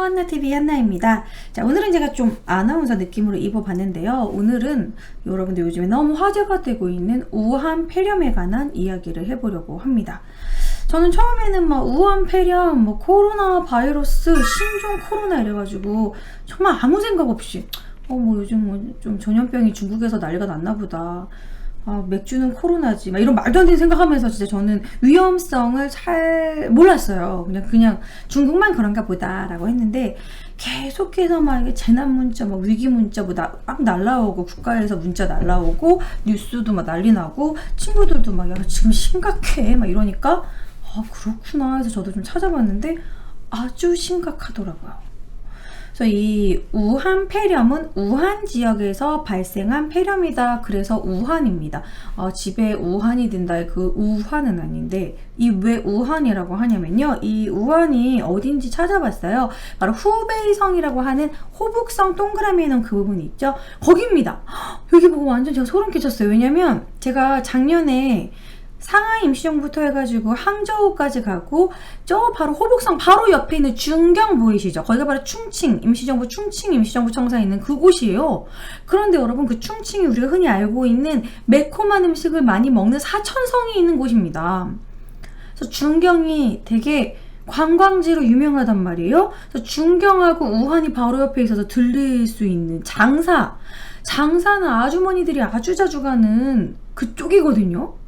한나TV 한나입니다. 자, 오늘은 제가 좀 아나운서 느낌으로 입어봤는데요. 오늘은 여러분들 요즘에 너무 화제가 되고 있는 우한 폐렴에 관한 이야기를 해보려고 합니다. 저는 처음에는 막 우한 폐렴, 뭐 코로나 바이러스, 신종 코로나 이래가지고 정말 아무 생각 없이 뭐 요즘 뭐 좀 전염병이 중국에서 난리가 났나 보다. 맥주는 코로나지. 막 이런 말도 안 되는 생각하면서 진짜 저는 위험성을 잘 몰랐어요. 그냥 중국만 그런가 보다라고 했는데 계속해서 막 이게 재난 문자, 막 위기 문자 막 날라오고 국가에서 문자 날라오고 뉴스도 막 난리 나고 친구들도 막 야, 지금 심각해 막 이러니까 그렇구나 해서 저도 좀 찾아봤는데 아주 심각하더라고요. 그래서 이 우한 폐렴은 우한 지역에서 발생한 폐렴이다. 그래서 우한입니다. 집에 우한이 든다의 그 우한은 아닌데 이 왜 우한이라고 하냐면요. 이 우한이 어딘지 찾아봤어요. 바로 후베이성이라고 하는 호북성 동그라미에 그 부분이 있죠. 거기입니다. 여기 보고 완전 제가 소름 끼쳤어요. 왜냐면 제가 작년에 상하이 임시정부터 해가지고 항저우까지 가고 저 바로 호북성 바로 옆에 있는 중경 보이시죠? 거기가 바로 충칭 임시정부 청사에 있는 그곳이에요. 그런데 여러분 그 충칭이 우리가 흔히 알고 있는 매콤한 음식을 많이 먹는 사천성이 있는 곳입니다. 그래서 중경이 되게 관광지로 유명하단 말이에요. 그래서 중경하고 우한이 바로 옆에 있어서 들릴 수 있는 장사는 아주머니들이 아주 자주 가는 그쪽이거든요.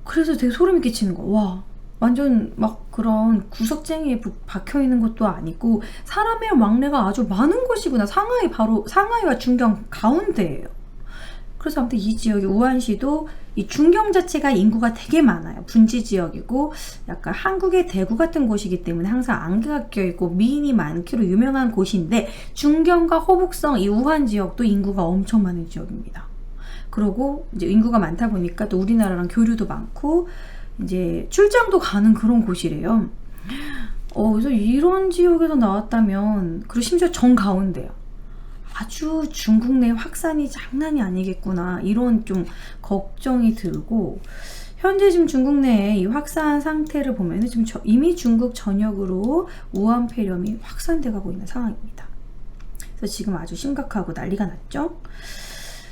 그래서 되게 소름이 끼치는 거. 와, 완전 막 그런 구석쟁이에 박혀있는 것도 아니고 사람의 왕래가 아주 많은 곳이구나. 상하이와 중경 가운데예요. 그래서 아무튼 이 지역이 우한시도 이 중경 자체가 인구가 되게 많아요. 분지 지역이고 약간 한국의 대구 같은 곳이기 때문에 항상 안개가 껴있고 미인이 많기로 유명한 곳인데 중경과 호북성 이 우한 지역도 인구가 엄청 많은 지역입니다. 그러고 이제 인구가 많다 보니까 또 우리나라랑 교류도 많고 이제 출장도 가는 그런 곳이래요. 그래서 이런 지역에서 나왔다면 그리고 심지어 정가운데요. 아주 중국 내 확산이 장난이 아니겠구나 이런 좀 걱정이 들고 현재 지금 중국 내에 이 확산 상태를 보면은 지금 이미 중국 전역으로 우한 폐렴이 확산돼 가고 있는 상황입니다. 그래서 지금 아주 심각하고 난리가 났죠.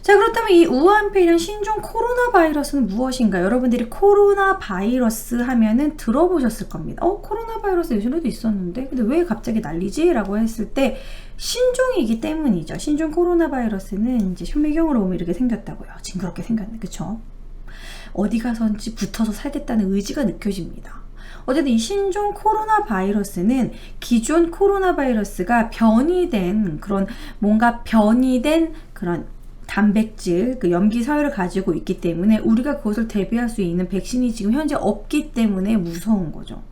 자, 그렇다면 이 우한 폐렴 신종 코로나 바이러스는 무엇인가? 여러분들이 코로나 바이러스 하면은 들어보셨을 겁니다. 코로나 바이러스 예전에도 있었는데 근데 왜 갑자기 난리지? 라고 했을 때 신종이기 때문이죠. 신종 코로나 바이러스는 이제 현미경으로 보면 이렇게 생겼다고요. 징그럽게 생겼네. 그쵸? 어디 가서인지 붙어서 살겠다는 의지가 느껴집니다. 어쨌든 이 신종 코로나 바이러스는 기존 코로나 바이러스가 변이된 그런 단백질, 그 염기 서열을 가지고 있기 때문에 우리가 그것을 대비할 수 있는 백신이 지금 현재 없기 때문에 무서운 거죠.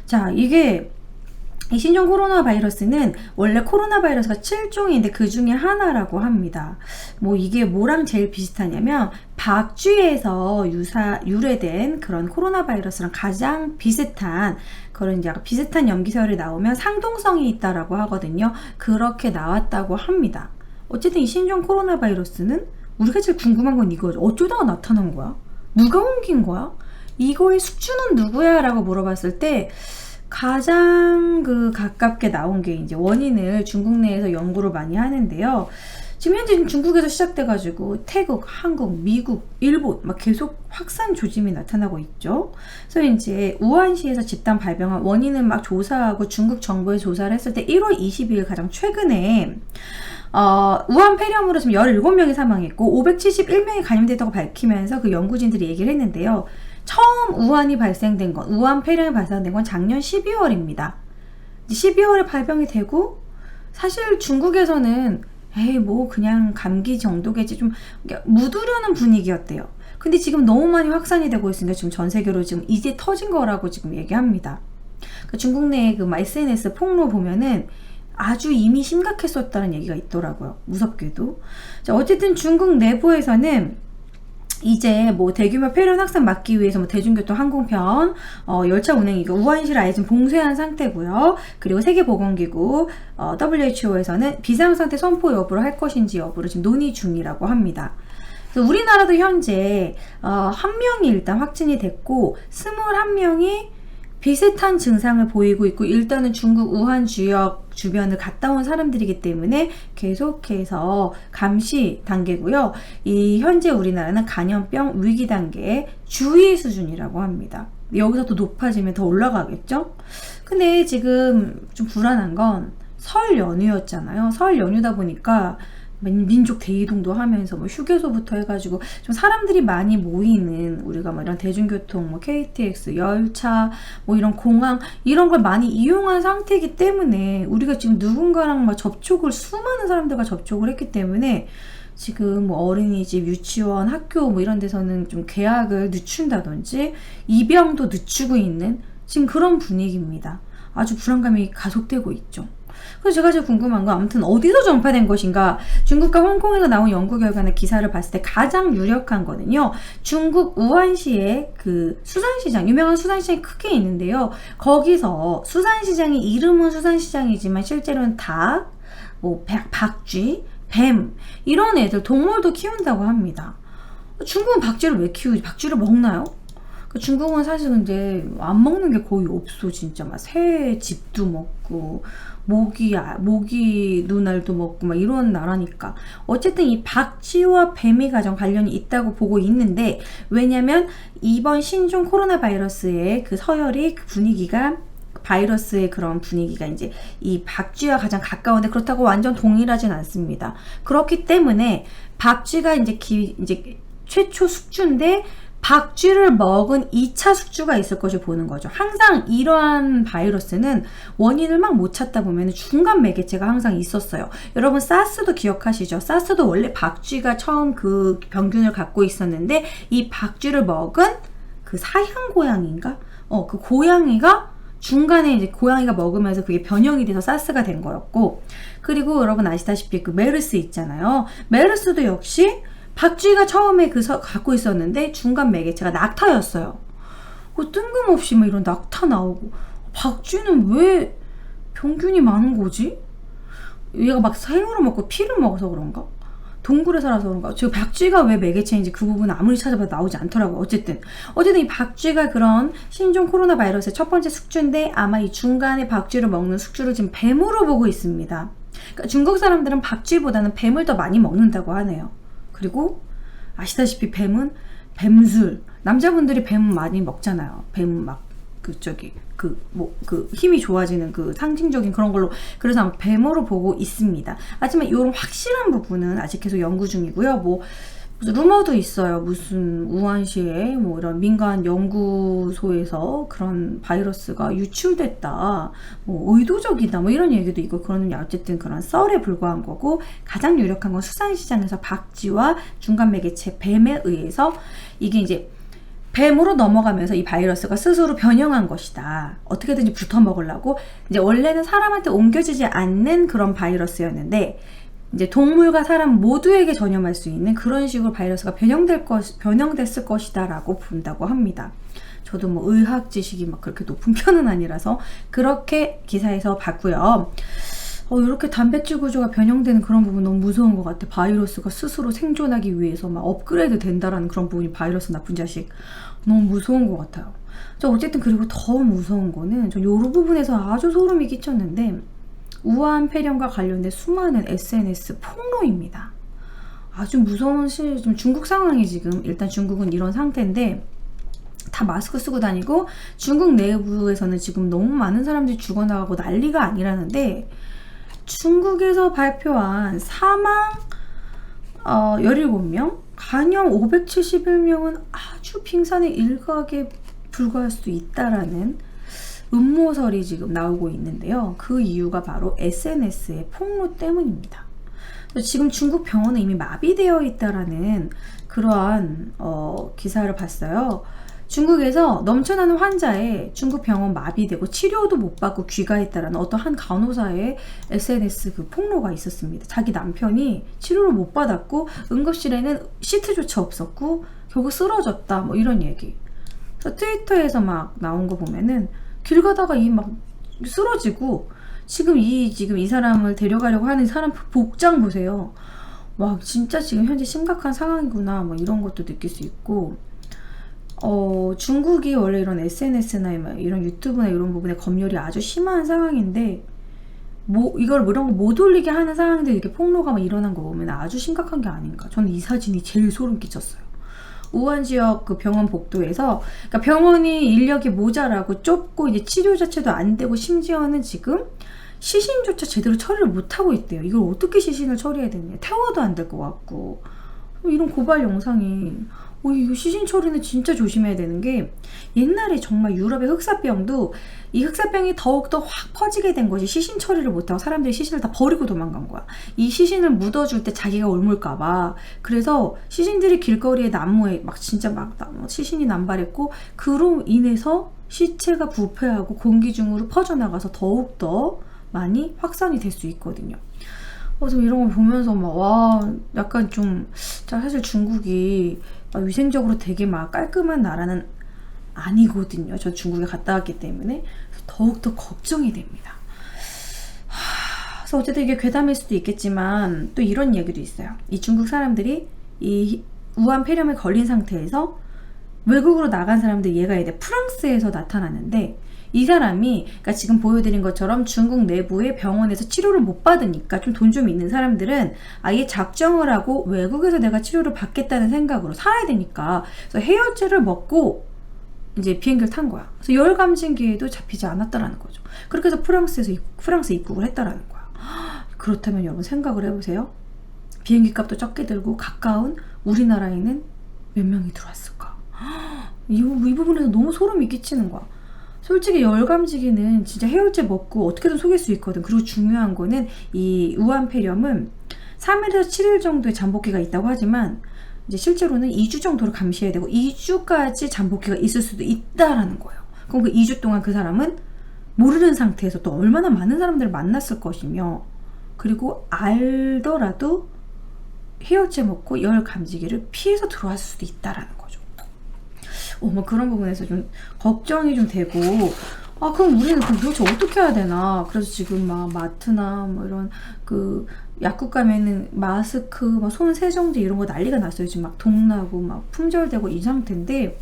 자, 이 신종 코로나 바이러스는 원래 코로나 바이러스가 7종인데 그 중에 하나라고 합니다. 이게 뭐랑 제일 비슷하냐면 박쥐에서 유래된 그런 코로나 바이러스랑 가장 비슷한 그런 약간 비슷한 염기 서열이 나오면 상동성이 있다라고 하거든요. 그렇게 나왔다고 합니다. 어쨌든 이 신종 코로나 바이러스는 우리가 제일 궁금한 건 이거죠. 어쩌다가 나타난 거야? 누가 옮긴 거야? 이거의 숙주는 누구야? 라고 물어봤을 때 가장 가깝게 나온 게 이제 원인을 중국 내에서 연구를 많이 하는데요. 지금 현재 중국에서 시작돼가지고 태국, 한국, 미국, 일본 막 계속 확산 조짐이 나타나고 있죠. 그래서 이제 우한시에서 집단 발병한 원인을 막 조사하고 중국 정부에 조사를 했을 때 1월 22일 가장 최근에 우한 폐렴으로 지금 17명이 사망했고 571명이 감염됐다고 밝히면서 그 연구진들이 얘기를 했는데요. 처음 우한 폐렴이 발생된 건 작년 12월입니다. 12월에 발병이 되고 사실 중국에서는 그냥 감기 정도겠지 좀 묻으려는 분위기였대요. 근데 지금 너무 많이 확산이 되고 있으니까 지금 전 세계로 지금 이제 터진 거라고 지금 얘기합니다. 중국 내의 SNS 폭로 보면은 아주 이미 심각했었다는 얘기가 있더라고요. 무섭게도. 자, 어쨌든 중국 내부에서는 이제 대규모 폐렴 확산 막기 위해서 대중교통 항공편, 열차 운행이 우한시를 아예 지금 봉쇄한 상태고요. 그리고 세계보건기구, WHO에서는 비상상태 선포 여부를 할 것인지 여부를 지금 논의 중이라고 합니다. 그래서 우리나라도 현재 한 명이 일단 확진이 됐고 21명이 비슷한 증상을 보이고 있고 일단은 중국 우한 지역 주변을 갔다 온 사람들이기 때문에 계속해서 감시 단계고요. 이 현재 우리나라는 감염병 위기 단계의 주의 수준이라고 합니다. 여기서 더 높아지면 더 올라가겠죠? 근데 지금 좀 불안한 건 설 연휴였잖아요. 설 연휴다 보니까 민족 대이동도 하면서 뭐 휴게소부터 해가지고 좀 사람들이 많이 모이는 우리가 뭐 이런 대중교통, 뭐 KTX, 열차, 뭐 이런 공항 이런 걸 많이 이용한 상태이기 때문에 우리가 지금 누군가랑 막 수많은 사람들과 접촉을 했기 때문에 지금 뭐 어린이집, 유치원, 학교 뭐 이런 데서는 좀 개학을 늦춘다든지 입양도 늦추고 있는 지금 그런 분위기입니다. 아주 불안감이 가속되고 있죠. 그래서 제가 제일 궁금한 건 아무튼 어디서 전파된 것인가, 중국과 홍콩에서 나온 연구 결과나 기사를 봤을 때 가장 유력한 거는요, 중국 우한시의 그 수산시장, 유명한 수산시장이 크게 있는데요. 거기서 수산시장이 이름은 수산시장이지만 실제로는 닭, 뭐 박쥐, 뱀 이런 애들 동물도 키운다고 합니다. 중국은 박쥐를 왜 키우지? 박쥐를 먹나요? 중국은 사실 근데 안 먹는 게 거의 없어. 진짜 막 새 짚도 먹고 모기 눈알도 먹고 막 이런 나라니까. 어쨌든 이 박쥐와 뱀이 가장 관련이 있다고 보고 있는데, 왜냐면 이번 신종 코로나 바이러스의 그 서열이 그 분위기가, 바이러스의 그런 분위기가 이제 이 박쥐와 가장 가까운데 그렇다고 완전 동일하진 않습니다. 그렇기 때문에 박쥐가 이제 최초 숙주인데 박쥐를 먹은 2차 숙주가 있을 것을 보는 거죠. 항상 이러한 바이러스는 원인을 막 못 찾다 보면 중간 매개체가 항상 있었어요. 여러분 사스도 기억하시죠? 사스도 원래 박쥐가 처음 그 병균을 갖고 있었는데 이 박쥐를 먹은 그 사향 고양이인가? 그 고양이가 중간에 이제 고양이가 먹으면서 그게 변형이 돼서 사스가 된 거였고, 그리고 여러분 아시다시피 그 메르스 있잖아요. 메르스도 역시 박쥐가 처음에 갖고 있었는데 중간 매개체가 낙타였어요. 뜬금없이 막 이런 낙타 나오고, 박쥐는 왜 병균이 많은 거지? 얘가 막 생으로 먹고 피를 먹어서 그런가? 동굴에 살아서 그런가? 저 박쥐가 왜 매개체인지 그 부분은 아무리 찾아봐도 나오지 않더라고요. 어쨌든 이 박쥐가 그런 신종 코로나 바이러스의 첫 번째 숙주인데 아마 이 중간에 박쥐를 먹는 숙주를 지금 뱀으로 보고 있습니다. 그러니까 중국 사람들은 박쥐보다는 뱀을 더 많이 먹는다고 하네요. 그리고 아시다시피 뱀은 뱀술, 남자분들이 뱀 많이 먹잖아요. 뱀 막 힘이 좋아지는 그 상징적인 그런 걸로, 그래서 아마 뱀으로 보고 있습니다. 하지만 이런 확실한 부분은 아직 계속 연구 중이고요. 뭐 루머도 있어요. 무슨 우한시에 뭐 이런 민간 연구소에서 그런 바이러스가 유출됐다, 뭐 의도적이다, 뭐 이런 얘기도 있고, 그러는 어쨌든 그런 썰에 불과한 거고, 가장 유력한 건 수산시장에서 박쥐와 중간 매개체 뱀에 의해서 이게 이제 뱀으로 넘어가면서 이 바이러스가 스스로 변형한 것이다. 어떻게든지 붙어 먹으려고, 이제 원래는 사람한테 옮겨지지 않는 그런 바이러스였는데 이제 동물과 사람 모두에게 전염할 수 있는 그런 식으로 바이러스가 변형됐을 것이다 라고 본다고 합니다. 저도 뭐 의학 지식이 막 그렇게 높은 편은 아니라서 그렇게 기사에서 봤고요. 이렇게 단백질 구조가 변형되는 그런 부분 너무 무서운 것 같아. 바이러스가 스스로 생존하기 위해서 막 업그레이드 된다라는 그런 부분이, 바이러스 나쁜 자식, 너무 무서운 것 같아요. 어쨌든 그리고 더 무서운 거는 이 부분에서 아주 소름이 끼쳤는데, 우한 폐렴과 관련된 수많은 SNS 폭로입니다. 아주 무서운 좀 중국 상황이 지금, 일단 중국은 이런 상태인데 다 마스크 쓰고 다니고, 중국 내부에서는 지금 너무 많은 사람들이 죽어나가고 난리가 아니라는데, 중국에서 발표한 사망 17명, 간염 571명은 아주 빙산의 일각에 불과할 수 있다라는 음모설이 지금 나오고 있는데요. 그 이유가 바로 SNS의 폭로 때문입니다. 지금 중국 병원은 이미 마비되어 있다라는 그러한 기사를 봤어요. 중국에서 넘쳐나는 환자에 중국 병원 마비되고 치료도 못 받고 귀가했다라는 어떤 한 간호사의 SNS 그 폭로가 있었습니다. 자기 남편이 치료를 못 받았고 응급실에는 시트조차 없었고 결국 쓰러졌다, 뭐 이런 얘기. 그래서 트위터에서 막 나온 거 보면은 길 가다가 막 쓰러지고, 지금 이 사람을 데려가려고 하는 사람 복장 보세요. 와, 진짜 지금 현재 심각한 상황이구나, 뭐 이런 것도 느낄 수 있고, 중국이 원래 이런 SNS나 이런 유튜브나 이런 부분에 검열이 아주 심한 상황인데, 이런 거 못 올리게 하는 상황인데 이렇게 폭로가 막 일어난 거 보면 아주 심각한 게 아닌가. 저는 이 사진이 제일 소름 끼쳤어요. 우한 지역 그 병원 복도에서, 그러니까 병원이 인력이 모자라고 좁고 이제 치료 자체도 안 되고 심지어는 지금 시신조차 제대로 처리를 못 하고 있대요. 이걸 어떻게 시신을 처리해야 되냐. 태워도 안 될 것 같고. 이런 고발 영상이, 이거 시신 처리는 진짜 조심해야 되는 게, 옛날에 정말 유럽의 흑사병도 이 흑사병이 더욱더 확 퍼지게 된 것이 시신 처리를 못하고 사람들이 시신을 다 버리고 도망간 거야. 이 시신을 묻어줄 때 자기가 옮을까봐. 그래서 시신들이 길거리에 나무에 진짜 시신이 남발했고, 그로 인해서 시체가 부패하고 공기 중으로 퍼져나가서 더욱더 많이 확산이 될 수 있거든요. 그래서 이런 거 보면서 약간 좀, 사실 중국이 위생적으로 되게 깔끔한 나라는 아니거든요. 저 중국에 갔다 왔기 때문에 더욱더 걱정이 됩니다. 그래서 어쨌든 이게 괴담일 수도 있겠지만 또 이런 이야기도 있어요. 이 중국 사람들이 이 우한 폐렴에 걸린 상태에서 외국으로 나간 사람들, 얘가 이제 프랑스에서 나타났는데, 이 사람이, 그러니까 지금 보여드린 것처럼 중국 내부의 병원에서 치료를 못 받으니까 좀 돈 좀 있는 사람들은 아예 작정을 하고 외국에서 내가 치료를 받겠다는 생각으로 살아야 되니까, 그래서 해열제를 먹고 이제 비행기를 탄 거야. 그래서 열 감진기에도 잡히지 않았다라는 거죠. 그렇게 해서 프랑스 입국을 했다라는 거야. 그렇다면 여러분 생각을 해보세요. 비행기 값도 적게 들고 가까운 우리나라에는 몇 명이 들어왔을까? 이 부분에서 너무 소름이 끼치는 거야. 솔직히 열감지기는 진짜 해열제 먹고 어떻게든 속일 수 있거든. 그리고 중요한 거는 이 우한 폐렴은 3일에서 7일 정도의 잠복기가 있다고 하지만 이제 실제로는 2주 정도를 감시해야 되고 2주까지 잠복기가 있을 수도 있다라는 거예요. 그럼 그 2주 동안 그 사람은 모르는 상태에서 또 얼마나 많은 사람들을 만났을 것이며, 그리고 알더라도 해열제 먹고 열 감지기를 피해서 들어왔을 수도 있다라는 거죠. 그런 부분에서 좀 걱정이 좀 되고, 그럼 우리는 도대체 어떻게 해야 되나. 그래서 지금 마트나 이런 약국 가면은 마스크, 손 세정제 이런 거 난리가 났어요. 지금 동나고 품절되고 이 상태인데,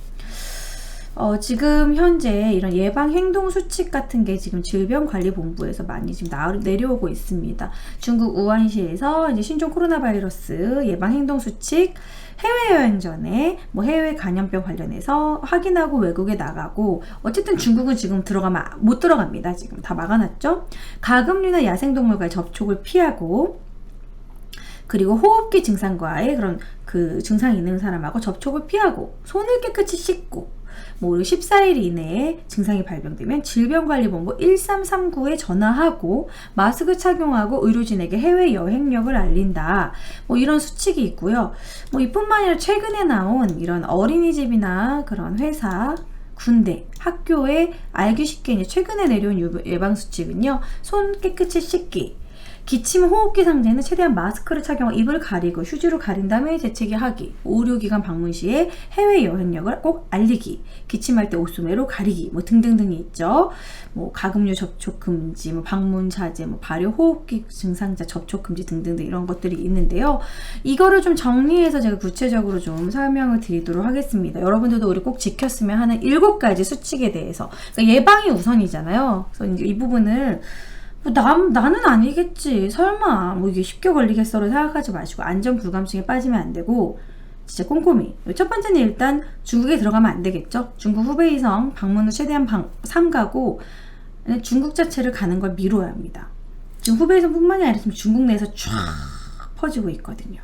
지금 현재 이런 예방 행동 수칙 같은 게 지금 질병관리본부에서 많이 지금 내려오고 있습니다. 중국 우한시에서 이제 신종 코로나 바이러스 예방 행동 수칙, 해외여행 전에 해외 감염병 관련해서 확인하고 외국에 나가고, 어쨌든 중국은 지금 못 들어갑니다. 지금 다 막아놨죠. 가금류나 야생동물과의 접촉을 피하고, 그리고 호흡기 증상과의 그런 증상이 있는 사람하고 접촉을 피하고, 손을 깨끗이 씻고, 14일 이내에 증상이 발병되면 질병관리본부 1339에 전화하고 마스크 착용하고 의료진에게 해외 여행력을 알린다. 이런 수칙이 있고요. 이뿐만 아니라 최근에 나온 이런 어린이집이나 그런 회사, 군대, 학교에 알기 쉽게 이제 최근에 내려온 예방 수칙은요. 손 깨끗이 씻기, 기침 호흡기 상태는 최대한 마스크를 착용하고 입을 가리고 휴지로 가린 다음에 재채기 하기, 의료기관 방문 시에 해외 여행력을 꼭 알리기, 기침할 때 옷소매로 가리기 등등등이 있죠. 가금류 접촉 금지, 방문 자제, 발효 호흡기 증상자 접촉 금지 등등등 이런 것들이 있는데요. 이거를 좀 정리해서 제가 구체적으로 좀 설명을 드리도록 하겠습니다. 여러분들도 우리 꼭 지켰으면 하는 7가지 수칙에 대해서. 그러니까 예방이 우선이잖아요. 그래서 이제 이 부분을 나는 아니겠지, 설마 이게 쉽게 걸리겠어로 생각하지 마시고 안전 불감증에 빠지면 안 되고 진짜 꼼꼼히. 첫 번째는 일단 중국에 들어가면 안 되겠죠. 중국 후베이성 방문을 최대한 삼가고 중국 자체를 가는 걸 미뤄야 합니다. 지금 후베이성뿐만이 아니라 지금 중국 내에서 쫙 퍼지고 있거든요.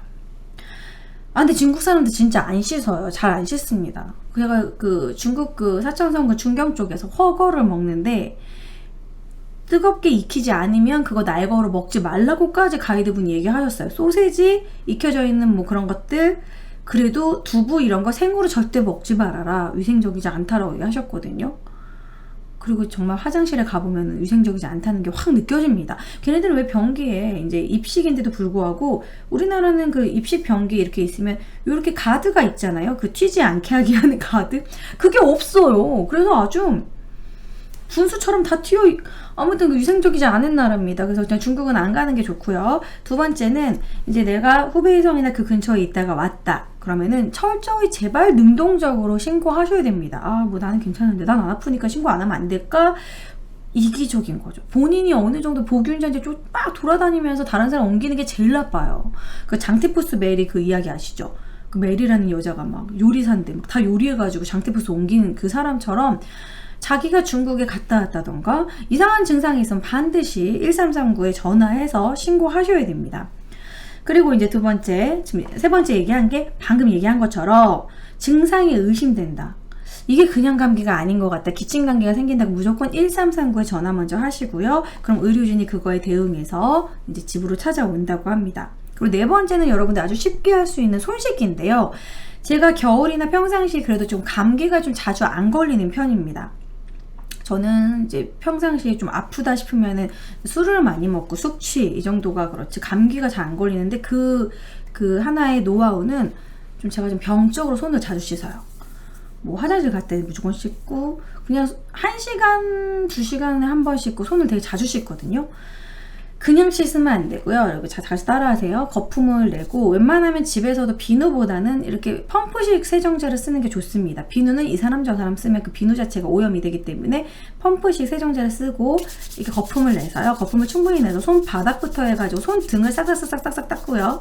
근데 중국 사람들 진짜 안 씻어요. 잘 안 씻습니다. 제가 중국 사천성 중경 쪽에서 허거를 먹는데, 뜨겁게 익히지 않으면 그거 날거로 먹지 말라고까지 가이드분이 얘기하셨어요. 소세지 익혀져 있는 그런 것들, 그래도 두부 이런 거 생으로 절대 먹지 말아라, 위생적이지 않다라고 얘기하셨거든요. 그리고 정말 화장실에 가보면 위생적이지 않다는 게 확 느껴집니다. 걔네들은 왜 변기에 이제 입식인데도 불구하고, 우리나라는 입식 변기 이렇게 있으면 이렇게 가드가 있잖아요. 튀지 않게 하게 하는 가드, 그게 없어요. 그래서 아주 분수처럼 다 튀어. 아무튼 위생적이지 않은 나라입니다. 그래서 그냥 중국은 안 가는 게 좋고요. 두 번째는 이제 내가 후베이성이나 그 근처에 있다가 왔다. 그러면은 철저히 제발 능동적으로 신고하셔야 됩니다. 아, 뭐 나는 괜찮은데 난 안 아프니까 신고 안 하면 안 될까? 이기적인 거죠. 본인이 어느 정도 복균자인지 막 돌아다니면서 다른 사람 옮기는 게 제일 나빠요. 그 장테푸스 메리 그 이야기 아시죠? 그 메리라는 여자가 막 요리사인데 막 다 요리해가지고 장테푸스 옮기는 그 사람처럼 자기가 중국에 갔다 왔다던가 이상한 증상이 있으면 반드시 1339에 전화해서 신고하셔야 됩니다. 그리고 이제 두 번째, 지금 세 번째 얘기한 게 방금 얘기한 것처럼 증상이 의심된다. 이게 그냥 감기가 아닌 것 같다. 기침 감기가 생긴다고 무조건 1339에 전화 먼저 하시고요. 그럼 의료진이 그거에 대응해서 이제 집으로 찾아온다고 합니다. 그리고 네 번째는 여러분들 아주 쉽게 할 수 있는 손 씻기인데요. 제가 겨울이나 평상시 그래도 좀 감기가 좀 자주 안 걸리는 편입니다. 저는 이제 평상시에 좀 아프다 싶으면은 술을 많이 먹고 숙취 이 정도가 그렇지 감기가 잘 안 걸리는데 그 하나의 노하우는 좀 제가 좀 병적으로 손을 자주 씻어요. 뭐 화장실 갈 때 무조건 씻고 그냥 1시간, 2시간에 한 번 씻고 손을 되게 자주 씻거든요. 그냥 씻으면 안 되고요. 여러분 다시 따라하세요. 거품을 내고 웬만하면 집에서도 비누보다는 이렇게 펌프식 세정제를 쓰는 게 좋습니다. 비누는 이 사람 저 사람 쓰면 그 비누 자체가 오염이 되기 때문에 펌프식 세정제를 쓰고 이렇게 거품을 내서요. 거품을 충분히 내서 손바닥부터 해가지고 손등을 싹싹싹싹 닦고요.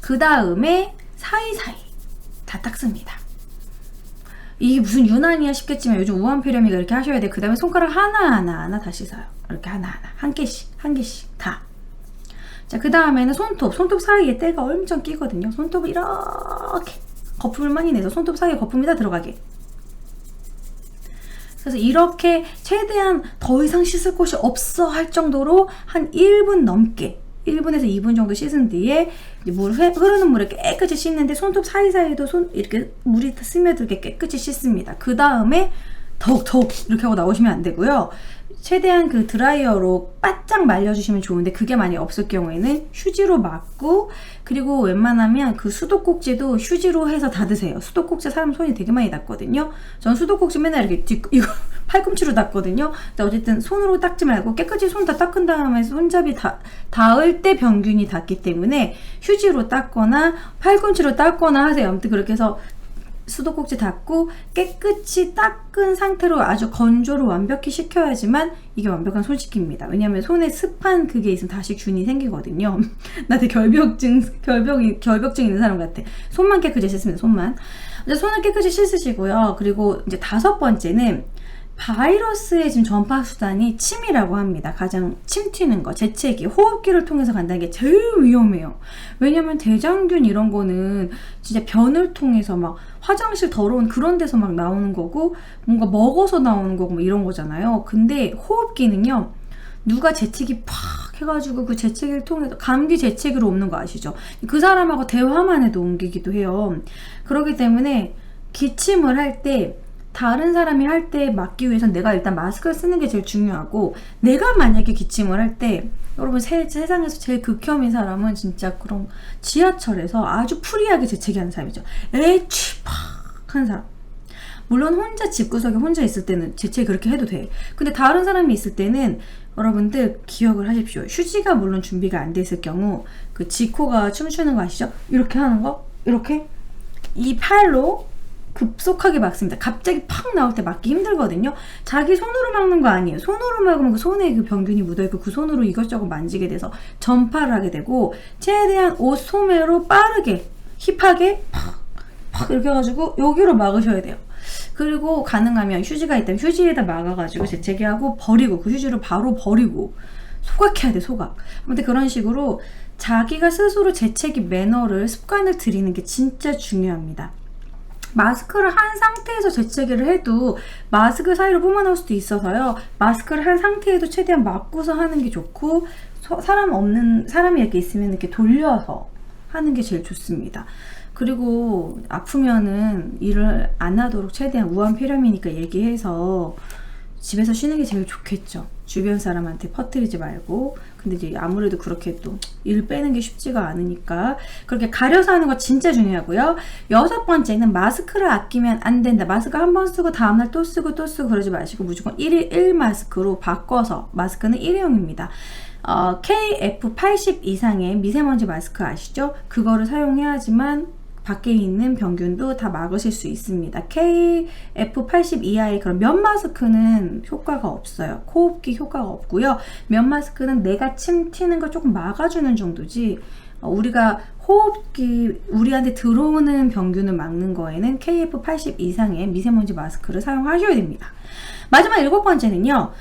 그 다음에 사이사이 다 닦습니다. 이게 무슨 유난이야 싶겠지만 요즘 우한폐렴이가 이렇게 하셔야 돼. 그 다음에 손가락 하나하나 다 씻어요. 이렇게 하나하나 한 개씩 다. 자, 그 다음에는 손톱 사이에 때가 엄청 끼거든요. 손톱을 이렇게 거품을 많이 내서 손톱 사이에 거품이 다 들어가게. 그래서 이렇게 최대한 더 이상 씻을 곳이 없어 할 정도로 한 1분 넘게 1분에서 2분 정도 씻은 뒤에 흐르는 물에 깨끗이 씻는데 손톱 사이사이도 이렇게 물이 스며들게 깨끗이 씻습니다. 그 다음에 더욱 이렇게 하고 나오시면 안 되고요. 최대한 그 드라이어로 바짝 말려주시면 좋은데 그게 만약에 없을 경우에는 휴지로 막고 그리고 웬만하면 그 수도꼭지도 휴지로 해서 닫으세요. 수도꼭지 사람 손이 되게 많이 닿거든요. 전 수도꼭지 맨날 이렇게 이거 팔꿈치로 닦거든요. 근데 어쨌든 손으로 닦지 말고 깨끗이 손 다 닦은 다음에 손잡이 닿을 때 병균이 닿기 때문에 휴지로 닦거나 팔꿈치로 닦거나 하세요. 아무튼 그렇게 해서 수도꼭지 닦고 깨끗이 닦은 상태로 아주 건조를 완벽히 식혀야지만 이게 완벽한 손 씻기입니다. 왜냐면 손에 습한 그게 있으면 다시 균이 생기거든요. 나 되게 결벽증 있는 사람 같아. 손만 깨끗이 씻습니다. 손만. 이제 손을 깨끗이 씻으시고요. 그리고 이제 5번째는 바이러스의 지금 전파 수단이 침이라고 합니다. 가장 침 튀는 거, 재채기, 호흡기를 통해서 간다는 게 제일 위험해요. 왜냐면 대장균 이런 거는 진짜 변을 통해서 막 화장실 더러운 그런 데서 막 나오는 거고 뭔가 먹어서 나오는 거고 뭐 이런 거잖아요. 근데 호흡기는요. 누가 재채기 팍 해가지고 그 재채기를 통해서 감기 재채기로 옮는 거 아시죠? 그 사람하고 대화만 해도 옮기기도 해요. 그렇기 때문에 기침을 할 때 다른 사람이 할 때 막기 위해서는 내가 일단 마스크를 쓰는 게 제일 중요하고 내가 만약에 기침을 할 때 여러분 세상에서 제일 극혐인 사람은 진짜 그런 지하철에서 아주 프리하게 재채기하는 사람이죠. 에취 팍 하는 사람. 물론 혼자 집구석에 혼자 있을 때는 재채기 그렇게 해도 돼. 근데 다른 사람이 있을 때는 여러분들 기억을 하십시오. 휴지가 물론 준비가 안 돼 있을 경우 그 지코가 춤추는 거 아시죠? 이렇게 하는 거 이렇게 이 팔로 급속하게 막습니다. 갑자기 팍 나올 때 막기 힘들거든요. 자기 손으로 막는 거 아니에요. 손으로 막으면 그 손에 그 병균이 묻어있고 그 손으로 이것저것 만지게 돼서 전파를 하게 되고 최대한 옷 소매로 빠르게 힙하게 팍 이렇게 해가지고 여기로 막으셔야 돼요. 그리고 가능하면 휴지가 있다면 휴지에다 막아가지고 재채기하고 버리고 그 휴지를 바로 버리고 소각해야 돼. 소각. 아무튼 그런 식으로 자기가 스스로 재채기 매너를 습관을 들이는 게 진짜 중요합니다. 마스크를 한 상태에서 재채기를 해도 마스크 사이로 뿜어나올 수도 있어서요. 마스크를 한 상태에도 최대한 막고서 하는 게 좋고 사람이 이렇게 있으면 이렇게 돌려서 하는 게 제일 좋습니다. 그리고 아프면은 일을 안 하도록 최대한 우한폐렴이니까 얘기해서 집에서 쉬는 게 제일 좋겠죠. 주변 사람한테 퍼뜨리지 말고. 근데 이제 아무래도 그렇게 또 일 빼는 게 쉽지가 않으니까 그렇게 가려서 하는 거 진짜 중요하고요. 6번째는 마스크를 아끼면 안 된다. 마스크 한 번 쓰고 다음날 또 쓰고 또 쓰고 그러지 마시고 무조건 1일 1 마스크로 바꿔서, 마스크는 일회용입니다. KF80 이상의 미세먼지 마스크 아시죠? 그거를 사용해야지만 밖에 있는 병균도 다 막으실 수 있습니다. KF80 이하의 그런 면 마스크는 효과가 없어요. 코흡기 효과가 없고요. 면 마스크는 내가 침 튀는 걸 조금 막아주는 정도지, 우리가 호흡기, 우리한테 들어오는 병균을 막는 거에는 KF80 이상의 미세먼지 마스크를 사용하셔야 됩니다. 마지막 7번째는요.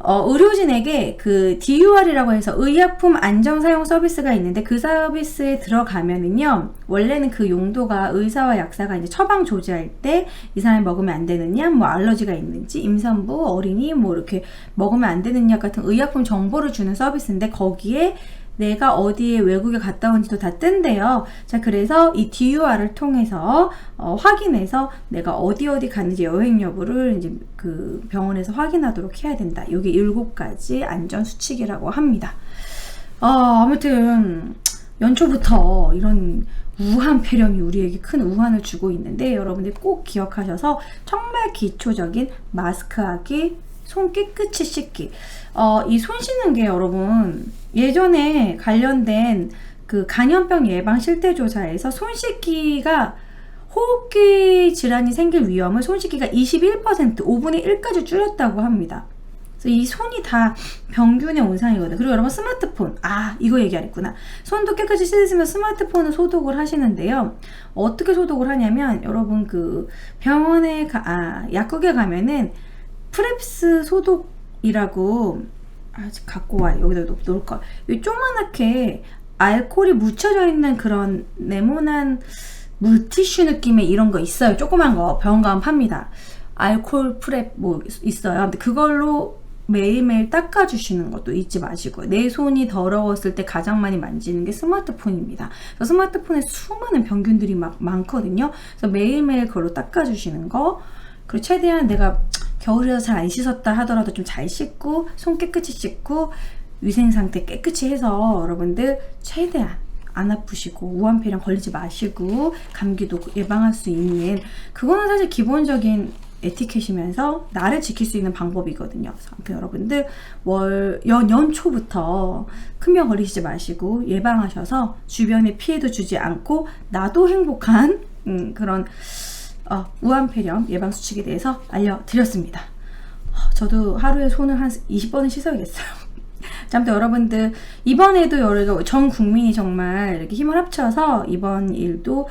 의료진에게 그 DUR이라고 해서 의약품 안정 사용 서비스가 있는데, 그 서비스에 들어가면은요, 원래는 그 용도가 의사와 약사가 이제 처방 조제할 때 이 사람이 먹으면 안 되느냐, 뭐 알러지가 있는지, 임산부, 어린이 뭐 이렇게 먹으면 안 되느냐 같은 의약품 정보를 주는 서비스인데, 거기에 내가 어디에 외국에 갔다 온지도 다 뜬대요. 자, 그래서 이 DUR을 통해서 확인해서 내가 어디 갔는지 여행 여부를 이제 그 병원에서 확인하도록 해야 된다. 이게 7가지 안전 수칙이라고 합니다. 아무튼 연초부터 이런 우한 폐렴이 우리에게 큰 우환을 주고 있는데, 여러분들 꼭 기억하셔서 정말 기초적인 마스크하기, 손 깨끗이 씻기. 이 손 씻는 게 여러분, 예전에 관련된 그 간염병 예방 실태조사에서 손 씻기가 호흡기 질환이 생길 위험을 손 씻기가 21%, 5분의 1까지 줄였다고 합니다. 그래서 이 손이 다 병균의 온상이거든요. 그리고 여러분 스마트폰, 이거 얘기 안 했구나. 손도 깨끗이 씻으면 스마트폰을 소독을 하시는데요. 어떻게 소독을 하냐면, 여러분 그 병원에 약국에 가면은 프랩스 소독이라고, 아직 갖고 와. 여기다 놓을걸. 이 조그맣게 알코올이 묻혀져 있는 그런 네모난 물티슈 느낌의 이런 거 있어요. 조그만 거 병원 가면 팝니다. 알코올 프랩 뭐 있어요. 근데 그걸로 매일매일 닦아주시는 것도 잊지 마시고요. 내 손이 더러웠을 때 가장 많이 만지는 게 스마트폰입니다. 그래서 스마트폰에 수많은 병균들이 막 많거든요. 그래서 매일매일 그걸로 닦아주시는 거. 그리고 최대한 내가 겨울이라서 잘 안 씻었다 하더라도 좀 잘 씻고, 손 깨끗이 씻고, 위생 상태 깨끗이 해서 여러분들 최대한 안 아프시고 우한폐렴 걸리지 마시고 감기도 예방할 수 있는, 그거는 사실 기본적인 에티켓이면서 나를 지킬 수 있는 방법이거든요. 그래서 아무튼 여러분들 연초부터 큰 병 걸리시지 마시고 예방하셔서 주변에 피해도 주지 않고 나도 행복한 그런 우한폐렴 예방 수칙에 대해서 알려드렸습니다. 저도 하루에 손을 한 20번은 씻어야겠어요. 아무튼 여러분들 이번에도 여러분 전 국민이 정말 이렇게 힘을 합쳐서 이번 일도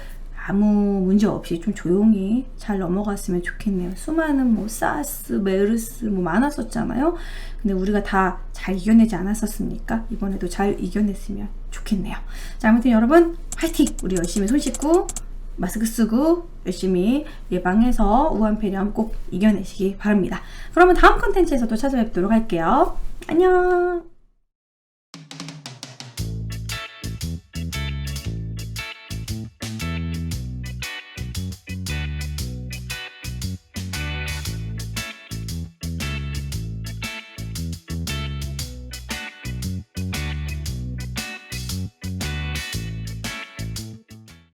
아무 문제 없이 좀 조용히 잘 넘어갔으면 좋겠네요. 수많은 뭐 사스, 메르스 뭐 많았었잖아요. 근데 우리가 다 잘 이겨내지 않았었습니까? 이번에도 잘 이겨냈으면 좋겠네요. 자, 아무튼 여러분 화이팅! 우리 열심히 손 씻고 마스크 쓰고 열심히 예방해서 우한폐렴 꼭 이겨내시기 바랍니다. 그러면 다음 콘텐츠에서 또 찾아뵙도록 할게요. 안녕!